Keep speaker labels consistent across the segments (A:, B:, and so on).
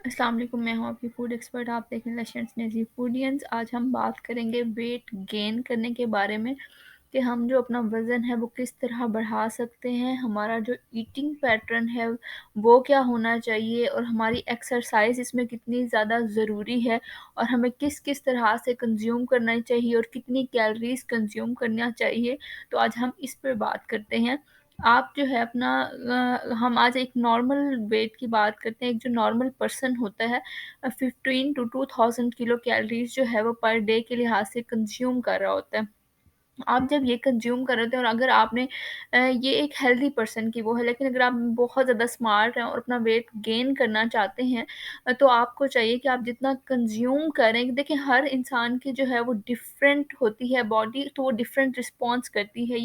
A: अस्सलाम वालेकुम, मैं हूँ आपकी फूड एक्सपर्ट। आप देख रहे हैं लशंस नेज़ी फूडियंस। आज हम बात करेंगे वेट गेन करने के बारे में कि हम जो अपना वज़न है वो किस तरह बढ़ा सकते हैं, हमारा जो ईटिंग पैटर्न है वो क्या होना चाहिए और हमारी एक्सरसाइज़ इसमें कितनी ज़्यादा ज़रूरी है और हमें किस-किस तरह से कंज़्यूम करना चाहिए और कितनी कैलोरीज़ कंज़्यूम करना चाहिए। तो आज हम इस पे बात करते हैं। आप जो है अपना हम आज एक नॉर्मल वेट की बात करते हैं। एक जो नॉर्मल पर्सन होता है 15 टू 2000 किलो कैलोरीज़ जो है वो पर डे के लिहाज से कंज़्यूम कर रहा होता है। आप जब ये कंज़्यूम कर रहे होते हैं और अगर आपने ये एक हेल्दी पर्सन की वो है, लेकिन अगर आप बहुत ज़्यादा स्मार्ट हैं और अपना वेट गेन करना चाहते हैं तो आपको चाहिए कि आप जितना कंज़्यूम करें। देखिए, हर इंसान की जो है वो डिफ़रेंट होती है बॉडी, तो वो डिफ़रेंट रिस्पॉन्स करती है।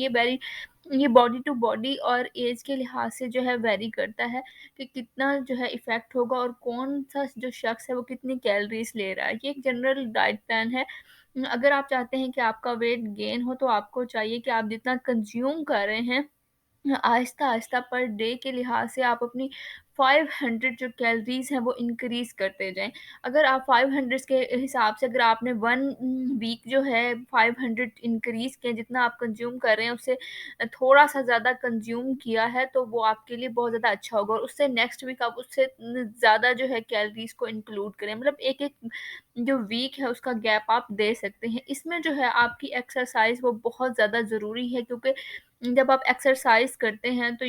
A: ये बॉडी टू बॉडी और एज के लिहाज से जो है वेरी करता है कि कितना जो है इफ़ेक्ट होगा और कौन-सा जो शख्स है वो कितनी कैलोरीज़ ले रहा है। ये एक जनरल डाइट प्लान है। अगर आप चाहते हैं कि आपका वेट गेन हो तो आपको चाहिए कि आप जितना कंज़्यूम कर रहे हैं आहिस्ता-आहिस्ता पर डे के लिहाज से आप अपनी 500 जो कैलोरीज़ हैं वो इंक्रीज़ करते जाएँ। अगर आप 500 के हिसाब से अगर आपने 1 वीक जो है 500 इंक्रीज़ किए, जितना आप कंज़्यूम कर रहे हैं उससे थोड़ा-सा ज़्यादा कंज़्यूम किया है तो वो आपके लिए बहुत ज़्यादा अच्छा होगा और उससे नेक्स्ट वीक आप उससे ज़्यादा जो है कैलोरीज़ को इंक्लूड करें। मतलब एक-एक जो वीक है उसका गैप आप दे सकते हैं। इसमें जो है आपकी एक्सरसाइज़ वो बहुत ज़्यादा ज़रूरी है, क्योंकि जब आप एक्सरसाइज़ करते हैं तो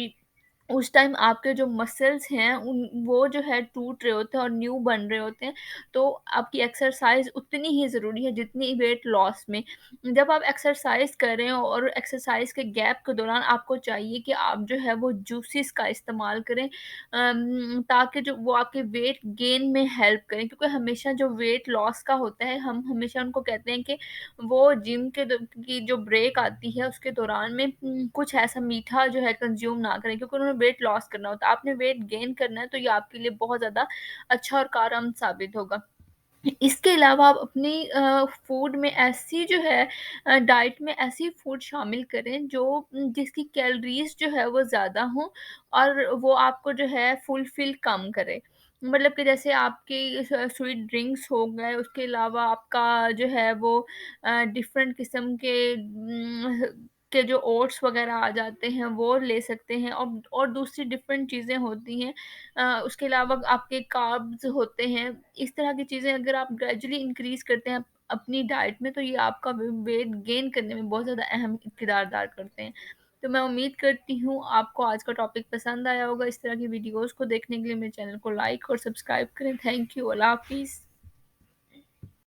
A: उस टाइम आपके जो मसल्स हैं उन वो जो है टूट रहे होते हैं और न्यू बन रहे होते हैं। तो आपकी एक्सरसाइज़ उतनी ही ज़रूरी है जितनी वेट लॉस में। जब आप एक्सरसाइज़ कर रहे हो और एक्सरसाइज़ के गैप के दौरान आपको चाहिए कि आप जो है वो जूसेस का इस्तेमाल करें, ताकि जो वो आपके वेट गेन में हेल्प करें। क्योंकि हमेशा जो वेट लॉस का होता है हम हमेशा उनको कहते हैं कि वो जिम के की जो ब्रेक आती है उसके दौरान में कुछ ऐसा मीठा जो है कंज़्यूम ना करें, क्योंकि उन्होंने वेट लॉस करना होता है। आपने वेट गेन करना है तो ये आपके लिए बहुत ज़्यादा अच्छा और कारगर साबित होगा। इसके अलावा आप अपनी फूड में ऐसी जो है डाइट में ऐसी फूड शामिल करें जो जिसकी कैलोरीज़ जो है वो ज़्यादा हों और वो आपको जो है फुलफ़िल कम करे। मतलब कि जैसे आपकी स्वीट ड्रिंक्स हो गए, उसके अलावा आपका जो है वो डिफ़रेंट किस्म के जो ओट्स वग़ैरह आ जाते हैं वो ले सकते हैं और दूसरी डिफ़रेंट चीज़ें होती हैं। उसके अलावा आपके कार्ब्स होते हैं। इस तरह की चीज़ें अगर आप ग्रेजुअली इंक्रीज़ करते हैं अपनी डाइट में तो ये आपका वेट गेन करने में बहुत ज़्यादा अहम किरदार अदा करते हैं। तो मैं उम्मीद करती हूँ आपको आज का टॉपिक पसंद आया होगा। इस तरह की वीडियोज़ को देखने के लिए मेरे चैनल को लाइक और सब्सक्राइब करें। Thank you. अल्लाह हाफ़िज़।